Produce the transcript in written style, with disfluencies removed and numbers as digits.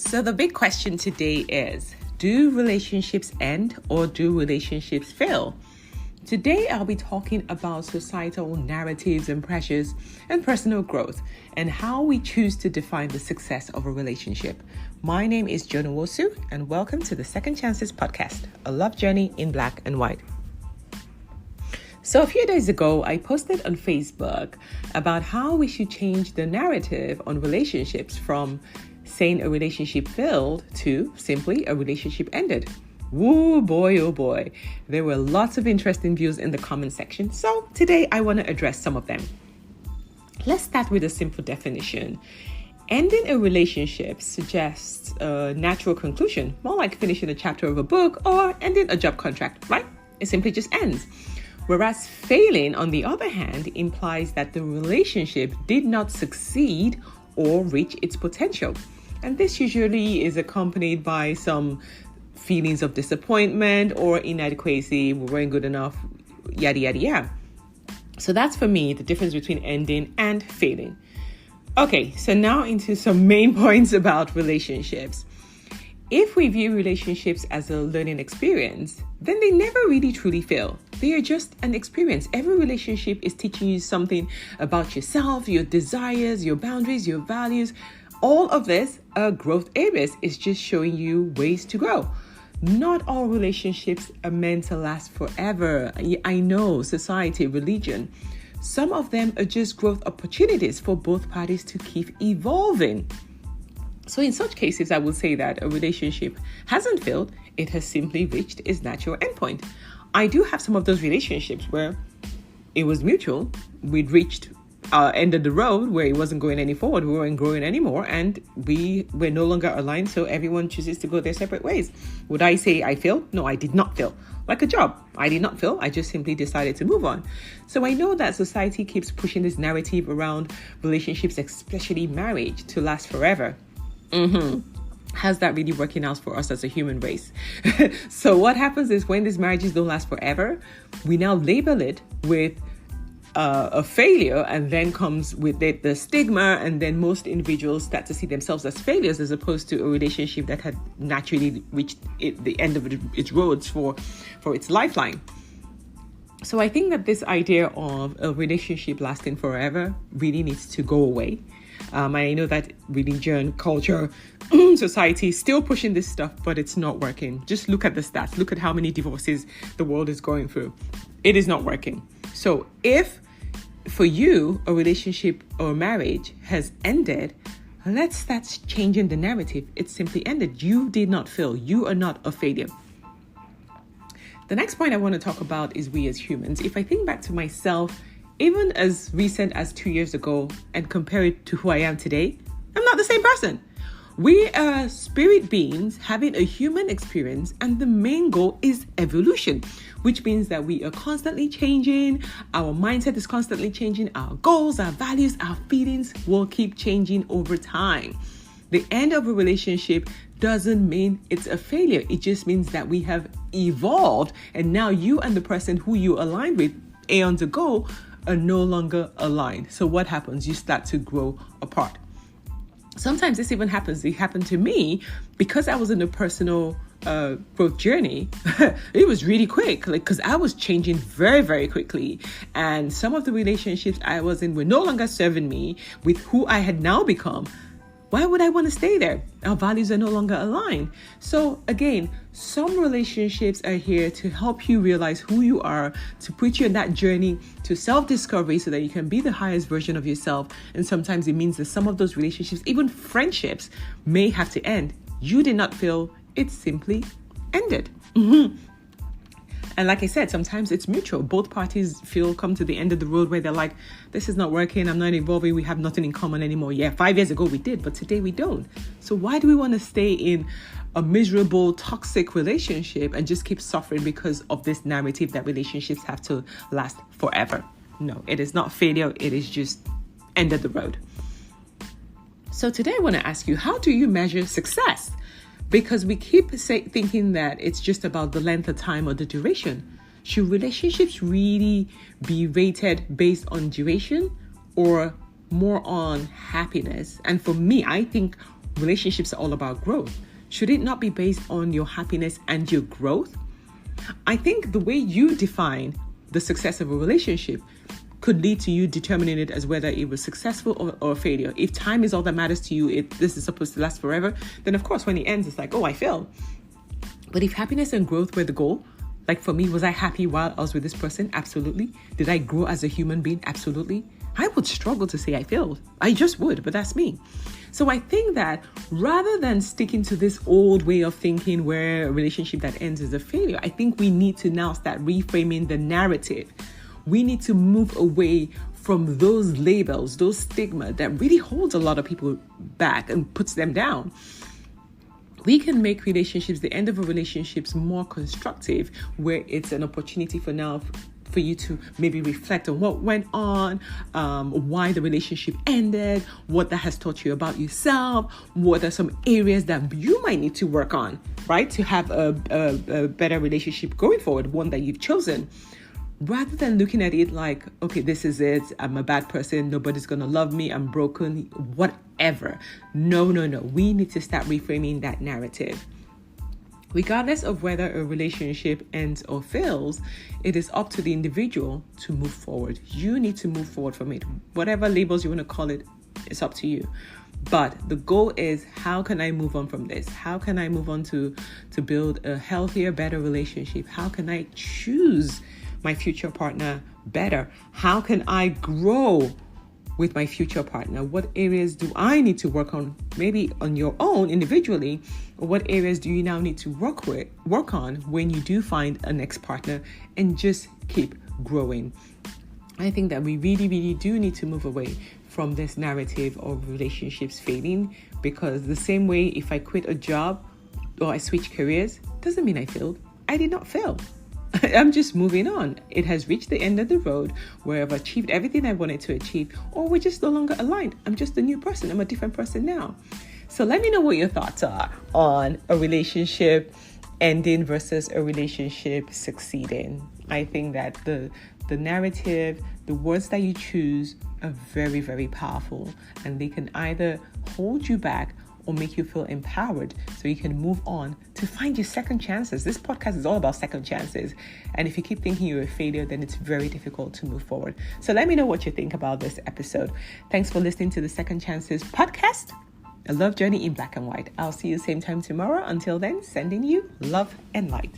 So the big question today is, do relationships end or do relationships fail? Today, I'll be talking about societal narratives and pressures and personal growth and how we choose to define the success of a relationship. My name is Joan Nwosu and welcome to the Second Chances podcast, a love journey in black and white. So a few days ago, I posted on Facebook about how we should change the narrative on relationships from saying a relationship failed to simply a relationship ended. Woo, boy, oh boy. There were lots of interesting views in the comment section. So today I want to address some of them. Let's start with a simple definition. Ending a relationship suggests a natural conclusion, more like finishing a chapter of a book or ending a job contract, right? It simply just ends. Whereas failing, on the other hand, implies that the relationship did not succeed or reach its potential. And this usually is accompanied by some feelings of disappointment or inadequacy, we weren't good enough, yada, yada, yada. So that's for me the difference between ending and failing. Okay, so now into some main points about relationships. If we view relationships as a learning experience, then they never really truly fail. They are just an experience. Every relationship is teaching you something about yourself, your desires, your boundaries, your values. All of this are growth areas. It's just showing you ways to grow. Not all relationships are meant to last forever. I know, society, religion. Some of them are just growth opportunities for both parties to keep evolving. So in such cases, I would say that a relationship hasn't failed. It has simply reached its natural endpoint. I do have some of those relationships where it was mutual. We'd reached our end of the road where it wasn't going any forward. We weren't growing anymore and we were no longer aligned. So everyone chooses to go their separate ways. Would I say I failed? No, I did not fail. Like a job, I did not fail. I just simply decided to move on. So I know that society keeps pushing this narrative around relationships, especially marriage, to last forever. How's that really working out for us as a human race? So what happens is when these marriages don't last forever, we now label it with a failure, and then comes with it the stigma, and then most individuals start to see themselves as failures as opposed to a relationship that had naturally reached the end of its roads for its lifeline. So I think that this idea of a relationship lasting forever really needs to go away. I know that religion, culture, society is still pushing this stuff, but it's not working. Just look at the stats. Look at how many divorces the world is going through. It is not working. So if for you, a relationship or marriage has ended, let's start changing the narrative. It simply ended. You did not fail. You are not a failure. The next point I want to talk about is we as humans. If I think back to myself, even as recent as 2 years ago, and compare it to who I am today, I'm not the same person. We are spirit beings having a human experience, and the main goal is evolution, which means that we are constantly changing. Our mindset is constantly changing. Our goals, our values, our feelings will keep changing over time. The end of a relationship doesn't mean it's a failure. It just means that we have evolved, and now you and the person who you aligned with aeons ago are no longer aligned. So what happens? You start to grow apart. Sometimes this even happens. It happened to me because I was in a personal growth journey. It was really quick, because I was changing very, very quickly. And some of the relationships I was in were no longer serving me with who I had now become. Why would I want to stay there? Our values are no longer aligned. So again, some relationships are here to help you realize who you are, to put you on that journey to self-discovery so that you can be the highest version of yourself. And sometimes it means that some of those relationships, even friendships, may have to end. You did not fail. It simply ended. And like I said, sometimes it's mutual. Both parties come to the end of the road where they're like, this is not working. I'm not evolving. We have nothing in common anymore. Yeah, 5 years ago we did, but today we don't. So why do we want to stay in a miserable, toxic relationship and just keep suffering because of this narrative that relationships have to last forever? No, it is not failure. It is just end of the road. So today I want to ask you, how do you measure success? Because we keep thinking that it's just about the length of time or the duration. Should relationships really be rated based on duration or more on happiness? And for me, I think relationships are all about growth. Should it not be based on your happiness and your growth? I think the way you define the success of a relationship could lead to you determining it as whether it was successful or a failure. If time is all that matters to you, if this is supposed to last forever, then of course when it ends, it's like, oh, I failed. But if happiness and growth were the goal, like for me, was I happy while I was with this person? Absolutely. Did I grow as a human being? Absolutely. I would struggle to say I failed. I just would, but that's me. So I think that rather than sticking to this old way of thinking where a relationship that ends is a failure, I think we need to now start reframing the narrative. We need to move away from those labels, those stigma that really holds a lot of people back and puts them down. We can make relationships, the end of a relationship, more constructive, where it's an opportunity for you to maybe reflect on what went on, why the relationship ended, what that has taught you about yourself, what are some areas that you might need to work on, right? To have a better relationship going forward, one that you've chosen. Rather than looking at it like, okay, this is it, I'm a bad person, nobody's gonna love me, I'm broken, whatever. No. We need to start reframing that narrative. Regardless of whether a relationship ends or fails, it is up to the individual to move forward. You need to move forward from it. Whatever labels you want to call it, it's up to you. But the goal is, how can I move on from this? How can I move on to build a healthier, better relationship? How can I choose my future partner better? How can I grow with my future partner? What areas do I need to work on, maybe on your own individually, or what areas do you now need to work on when you do find a next partner, and just keep growing? I think that we really, really do need to move away from this narrative of relationships failing, because the same way if I quit a job or I switch careers, doesn't mean I failed. I did not fail. I'm just moving on. It has reached the end of the road where I've achieved everything I wanted to achieve, or we're just no longer aligned. I'm just a new person. I'm a different person now. So let me know what your thoughts are on a relationship ending versus a relationship succeeding. I think that the narrative, the words that you choose are very, very powerful, and they can either hold you back or make you feel empowered so you can move on to find your second chances. This podcast is all about second chances. And if you keep thinking you're a failure, then it's very difficult to move forward. So let me know what you think about this episode. Thanks for listening to the Second Chances podcast, a love journey in black and white. I'll see you same time tomorrow. Until then, sending you love and light.